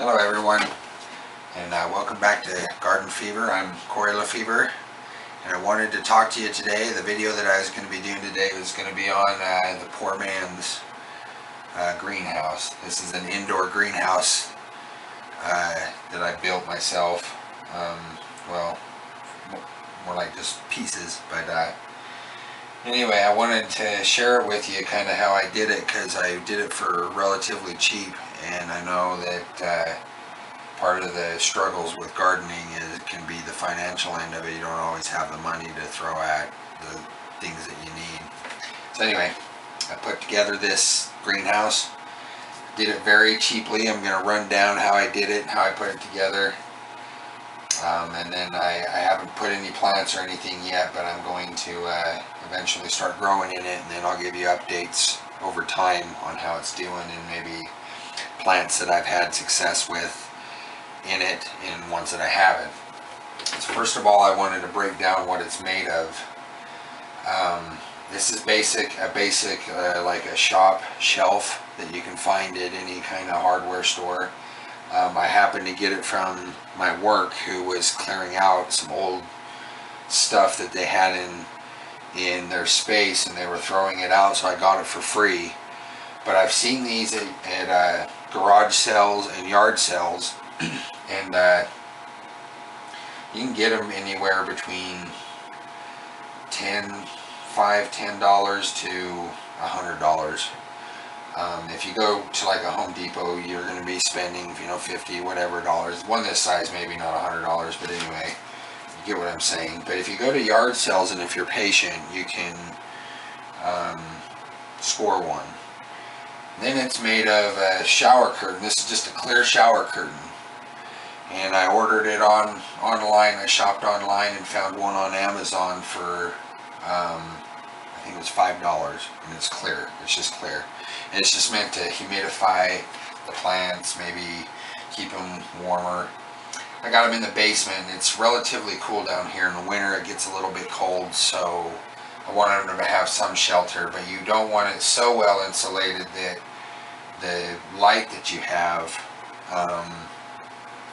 Hello everyone, and welcome back to Garden Fever. I'm Corey LaFever, and I wanted to talk to you today. The video that I was going to be doing today was going to be on the poor man's greenhouse. This is an indoor greenhouse that I built myself. Well, more like just pieces, but anyway, I wanted to share it with you kind of how I did it, because I did it for relatively cheap, and I know that part of the struggles with gardening can be the financial end of it. You don't always have the money to throw at the things that you need. So anyway, I put together this greenhouse. Did it very cheaply. I'm going to run down how I did it, how I put it together. And then I haven't put any plants or anything yet, but I'm going to eventually start growing in it, and then I'll give you updates over time on how it's doing, and maybe plants that I've had success with in it and ones that I haven't. So first of all, I wanted to break down what it's made of. This is a basic like a shop shelf that you can find at any kind of hardware store. I happened to get it from my work, who was clearing out some old stuff that they had in their space, and they were throwing it out, so I got it for free. But I've seen these at garage sales and yard sales, and you can get them anywhere between $10 to $100. If you go to like a Home Depot, you're going to be spending, $50 whatever dollars. One this size, maybe not $100, but anyway, you get what I'm saying. But if you go to yard sales, and if you're patient, you can score one. Then it's made of a shower curtain. This is just a clear shower curtain, and I ordered it online. I shopped online and found one on Amazon for I think it was $5, and it's clear. It's just clear. And it's just meant to humidify the plants, maybe keep them warmer. I got them in the basement. It's relatively cool down here. In the winter it gets a little bit cold, so I wanted them to have some shelter, but you don't want it so well insulated that the light that you have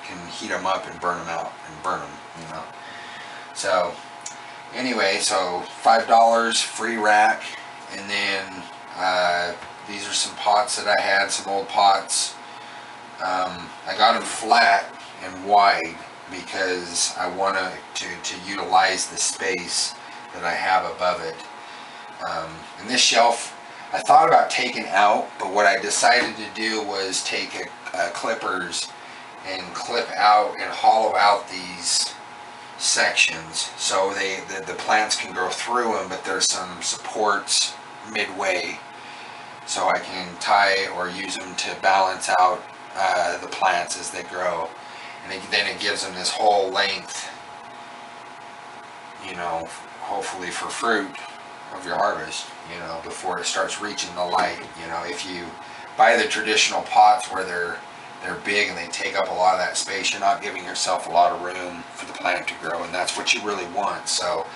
can heat them up and burn them out and burn them, So anyway, so $5, free rack, and then these are some pots that I had, some old pots. I got them flat and wide because I want to utilize the space that I have above it. And this shelf, I thought about taking out, but what I decided to do was take clippers and clip out and hollow out these sections, so the plants can grow through them, but there's some supports midway, so I can tie or use them to balance out the plants as they grow. And then it gives them this whole length, hopefully for fruit of your harvest, before it starts reaching the light. If you buy the traditional pots where they're big and they take up a lot of that space, you're not giving yourself a lot of room for the plant to grow, and that's what you really want. So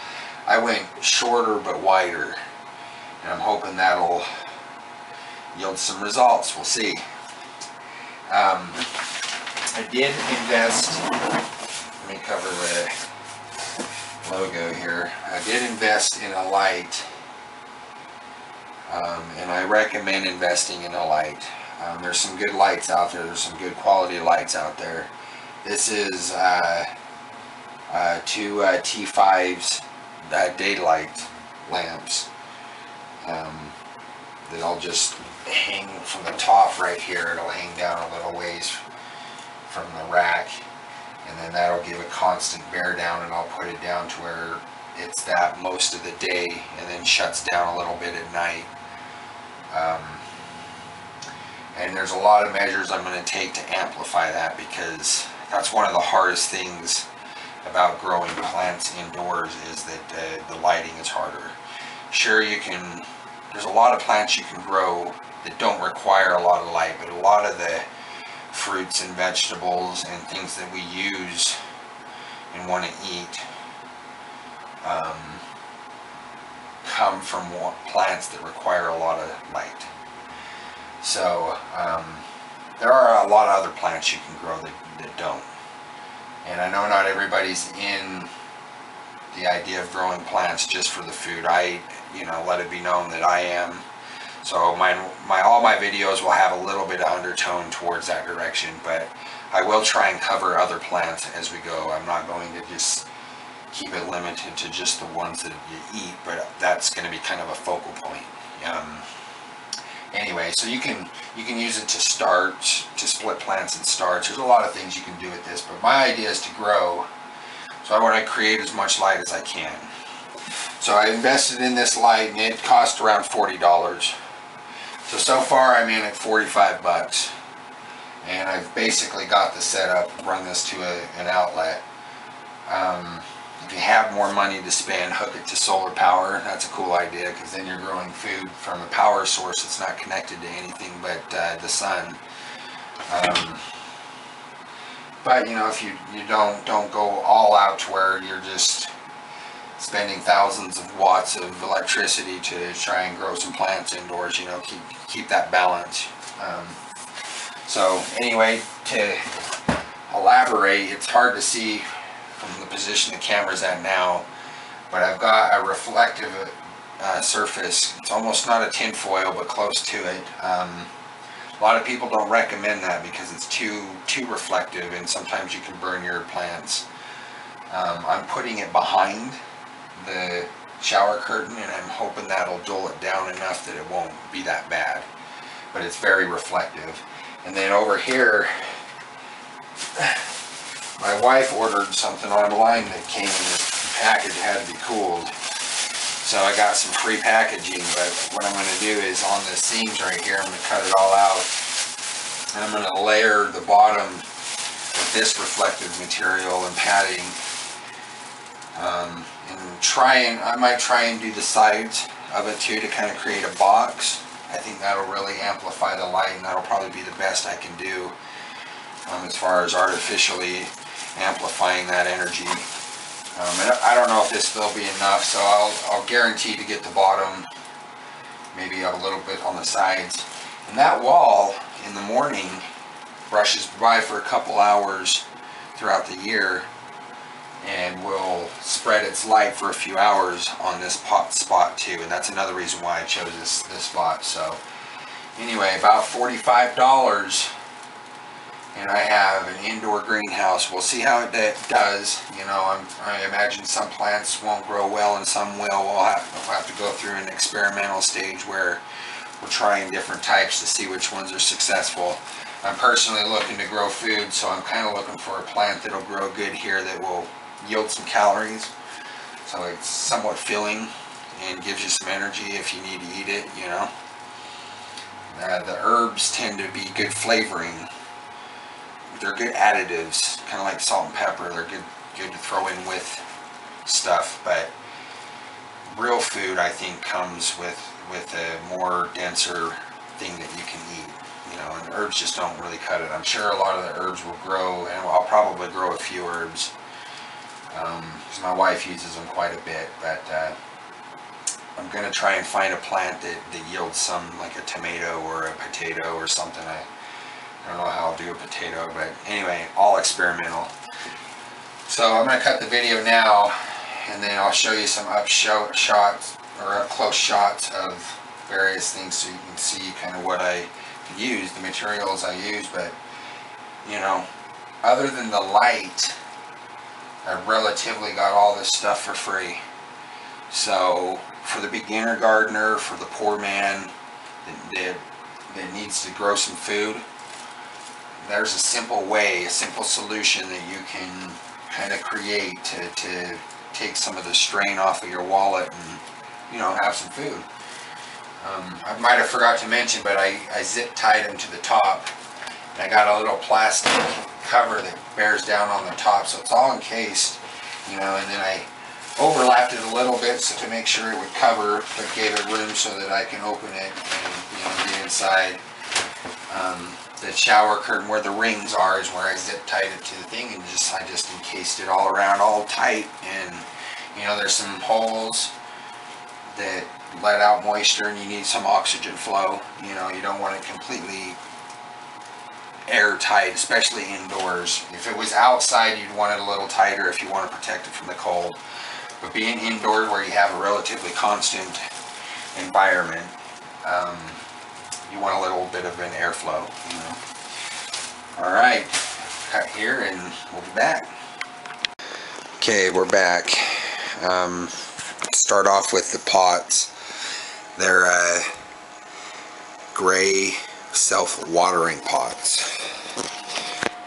I went shorter but wider, and I'm hoping that'll yield some results. We'll see. I did invest, let me cover the logo here. I did invest in a light, and I recommend investing in a light. There's some good lights out there. There's some good quality lights out there. This is two T5s daylight lamps that I'll just hang from the top right here. It'll hang down a little ways from the rack, and then that'll give a constant bear down, and I'll put it down to where it's that most of the day, and then shuts down a little bit at night. And there's a lot of measures I'm going to take to amplify that, because that's one of the hardest things about growing plants indoors, is that the lighting is harder. Sure, there's a lot of plants you can grow that don't require a lot of light, but a lot of the fruits and vegetables and things that we use and want to eat come from plants that require a lot of light. So there are a lot of other plants you can grow that don't. And I know not everybody's in the idea of growing plants just for the food. I, let it be known that I am. So all my videos will have a little bit of undertone towards that direction, but I will try and cover other plants as we go. I'm not going to just keep it limited to just the ones that you eat, but that's going to be kind of a focal point. Anyway, so you can use it to starch, to split plants and starch. There's a lot of things you can do with this, but my idea is to grow. So I want to create as much light as I can. So I invested in this light, and it cost around $40. So far I'm in at 45 bucks. And I've basically got the setup, run this to an outlet. If you have more money to spend, hook it to solar power. That's a cool idea, because then you're growing food from a power source that's not connected to anything but the sun. But if you don't go all out to where you're just spending thousands of watts of electricity to try and grow some plants indoors, keep that balance. So anyway, to elaborate, it's hard to see from the position the camera's at now, but I've got a reflective surface. It's almost not a tin foil, but close to it. A lot of people don't recommend that because it's too reflective, and sometimes you can burn your plants. I'm putting it behind the shower curtain, and I'm hoping that'll dull it down enough that it won't be that bad, but it's very reflective. And then over here, my wife ordered something online that came in this package, had to be cooled. So I got some free packaging, but what I'm going to do is on the seams right here, I'm going to cut it all out. And I'm going to layer the bottom with this reflective material and padding. I might try and do the sides of it too, to kind of create a box. I think that'll really amplify the light, and that'll probably be the best I can do as far as artificially amplifying that energy. And I don't know if this will be enough, so I'll guarantee to get the bottom, maybe a little bit on the sides. And that wall in the morning brushes by for a couple hours throughout the year, and will spread its light for a few hours on this spot too, and that's another reason why I chose this spot. So anyway, about $45, and I have an indoor greenhouse. We'll see how it does. I imagine some plants won't grow well and some will. We'll have to go through an experimental stage where we're trying different types to see which ones are successful. I'm personally looking to grow food, so I'm kind of looking for a plant that'll grow good here that will yield some calories, so it's somewhat filling and gives you some energy if you need to eat it. The herbs tend to be good flavoring. They're good additives, kind of like salt and pepper. They're good to throw in with stuff, but real food, I think, comes with a more denser thing that you can eat. And herbs just don't really cut it. I'm sure a lot of the herbs will grow, and I'll probably grow a few herbs. Because my wife uses them quite a bit, but I'm going to try and find a plant that yields some, like a tomato or a potato or something. I don't know how I'll do a potato, but anyway, all experimental. So I'm going to cut the video now, and then I'll show you some up shots or up close shots of various things, so you can see kind of what I use, the materials I use. But other than the light, I relatively got all this stuff for free. So for the beginner gardener, for the poor man that needs to grow some food, there's a simple way, a simple solution that you can kind of create to take some of the strain off of your wallet and have some food. I might have forgot to mention, but I zip tied them to the top, and I got a little plastic cover that bears down on the top, so it's all encased, and then I overlapped it a little bit to make sure it would cover, but gave it room so that I can open it and get inside. The shower curtain where the rings are is where I zip tied it to the thing, and I just encased it all around, all tight. And there's some holes that let out moisture, and you need some oxygen flow. You don't want it completely airtight, especially indoors. If it was outside, you'd want it a little tighter if you want to protect it from the cold. But being indoors where you have a relatively constant environment, you want a little bit of an airflow, you know. All right, cut here and we'll be back. Okay, we're back. Start off with the pots. They're gray self-watering pots.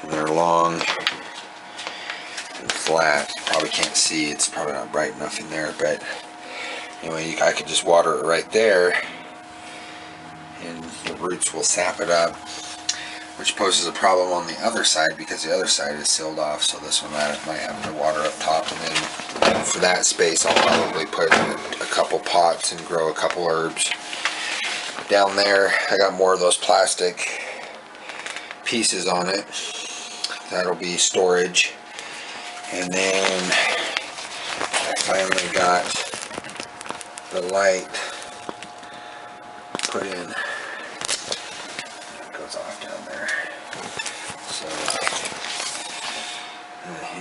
And they're long and flat. You probably can't see, it's probably not bright enough in there, but anyway, I could just water it right there and the roots will sap it up, which poses a problem on the other side because the other side is sealed off, so this one might have to water up top. And then for that space I'll probably put a couple pots and grow a couple herbs. Down there I got more of those plastic pieces on it. That'll be storage. And then I finally got the light put in. It goes off down there. So,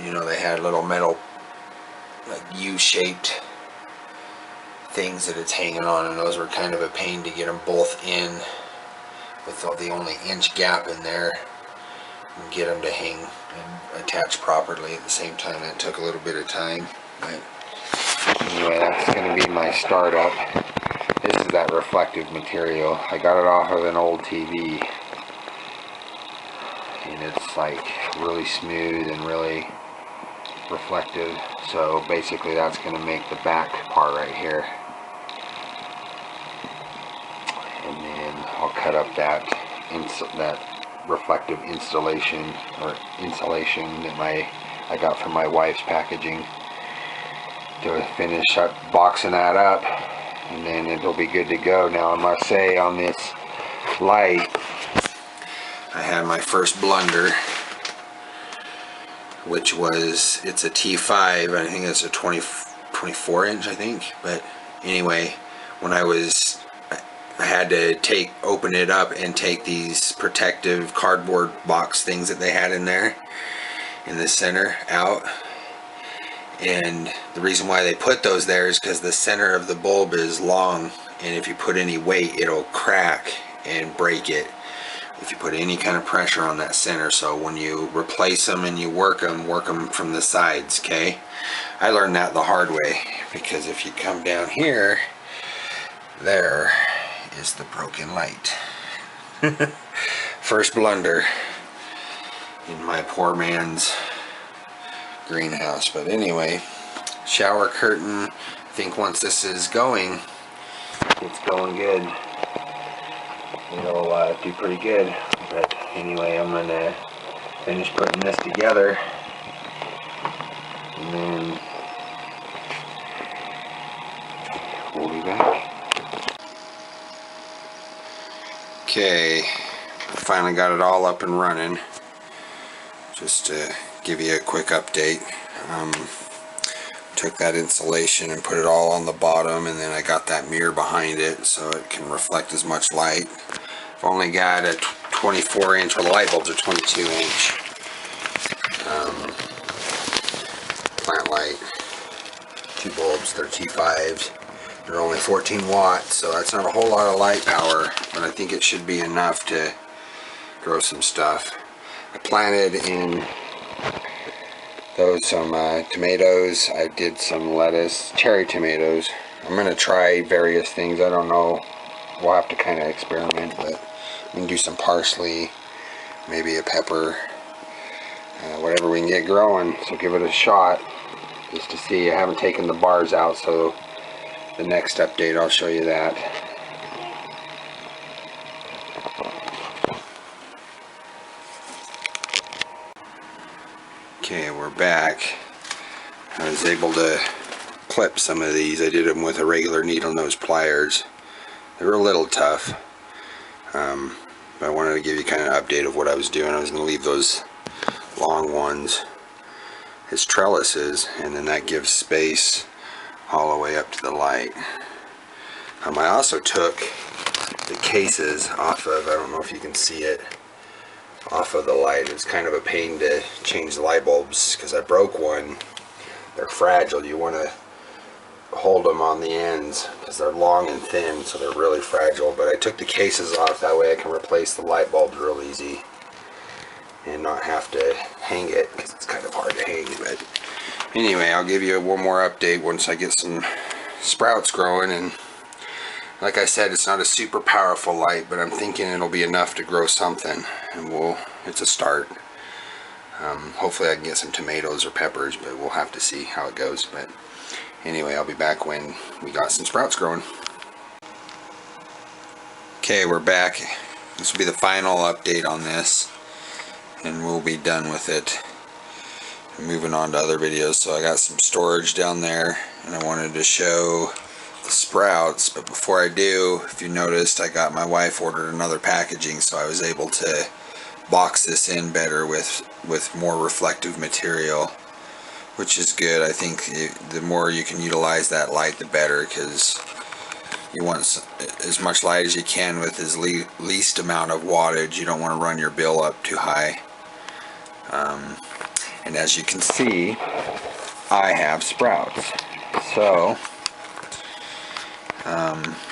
you know, they had little metal, like U-shaped things that it's hanging on, and those were kind of a pain to get them both in with the only inch gap in there and get them to hang and attach properly at the same time. That took a little bit of time, but anyway, that's going to be my startup. This is that reflective material. I got it off of an old TV, and it's like really smooth and really reflective. So basically that's going to make the back part right here. And then I'll cut up that reflective installation or insulation that I got from my wife's packaging to finish up boxing that up, and then it'll be good to go. Now I must say, on this light I had my first blunder, which was, it's a T5, I think it's a 24 inch I think, but anyway, when I had to open it up and take these protective cardboard box things that they had in there in the center out. And the reason why they put those there is because the center of the bulb is long, and if you put any weight, it'll crack and break it if you put any kind of pressure on that center. So when you replace them and you work them from the sides, okay? I learned that the hard way, because if you come down here, there is the broken light. First blunder in my poor man's greenhouse. But anyway, shower curtain, I think once this is going, it's going good. It'll do pretty good. But anyway, I'm gonna finish putting this together, and then we'll be back. Okay, I finally got it all up and running. Just to give you a quick update, took that insulation and put it all on the bottom, and then I got that mirror behind it so it can reflect as much light. I've only got a 24 inch, well the light bulbs are 22 inch plant light, two bulbs, they're T5s. They're only 14 watts, so that's not a whole lot of light power, but I think it should be enough to grow some stuff. I planted in those some tomatoes. I did some lettuce, cherry tomatoes. I'm going to try various things. I don't know. We'll have to kind of experiment, but we can do some parsley, maybe a pepper, whatever we can get growing. So give it a shot just to see. I haven't taken the bars out, so the next update I'll show you that. Okay, we're back. I was able to clip some of these. I did them with a regular needle nose pliers. They were a little tough, but I wanted to give you kind of an update of what I was doing. I was going to leave those long ones as trellises, and then that gives space all the way up to the light. I also took the cases off of, I don't know if you can see it, off of the light. It's kind of a pain to change the light bulbs because I broke one. They're fragile. You want to hold them on the ends because they're long and thin, so they're really fragile. But I took the cases off, that way I can replace the light bulbs real easy and not have to hang it because it's kind of hard to hang. But anyway, I'll give you one more update once I get some sprouts growing. And like I said, it's not a super powerful light, but I'm thinking it'll be enough to grow something, and it's a start. Hopefully I can get some tomatoes or peppers, but we'll have to see how it goes. But anyway, I'll be back when we got some sprouts growing. Okay, we're back. This will be the final update on this, and we'll be done with it. I'm moving on to other videos. So I got some storage down there, and I wanted to show the sprouts. But before I do, if you noticed, my wife ordered another packaging, so I was able to box this in better with more reflective material, which is good. I think the more you can utilize that light, the better, because you want as much light as you can with as least amount of wattage. You don't want to run your bill up too high. And as you can see, I have sprouts. So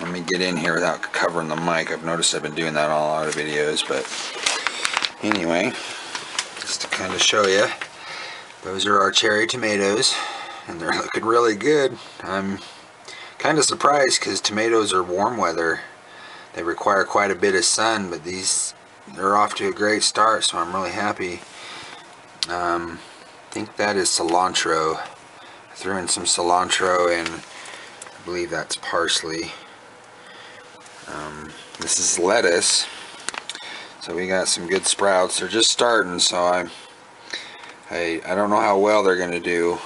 let me get in here without covering the mic. I've noticed I've been doing that on a lot of videos, but anyway, just to kind of show you, those are our cherry tomatoes, and they're looking really good. I'm kind of surprised because tomatoes are warm weather. They require quite a bit of sun, but they're off to a great start, so I'm really happy. I think that is cilantro. I threw in some cilantro, and I believe that's parsley. This is lettuce. So we got some good sprouts. They're just starting, so I don't know how well they're going to do.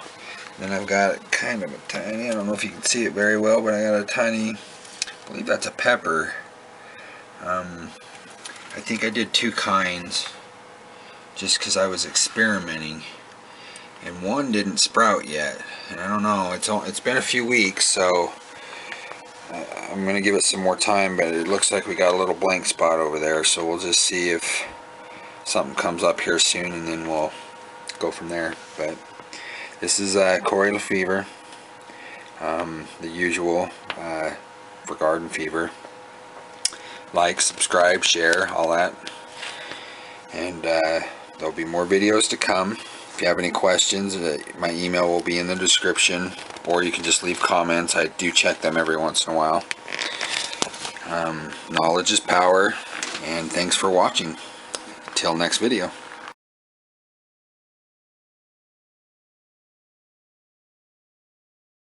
Then I've got kind of a tiny, I don't know if you can see it very well, but I got a tiny, I believe that's a pepper. I think I did two kinds just because I was experimenting, and one didn't sprout yet, and I don't know, it's been a few weeks, so I'm going to give it some more time. But it looks like we got a little blank spot over there, so we'll just see if something comes up here soon, and then we'll go from there. But this is Corey LaFever, the usual for Garden Fever. Like, subscribe, share, all that. And there'll be more videos to come. If you have any questions, my email will be in the description, or you can just leave comments. I do check them every once in a while. Knowledge is power, and thanks for watching. Till next video.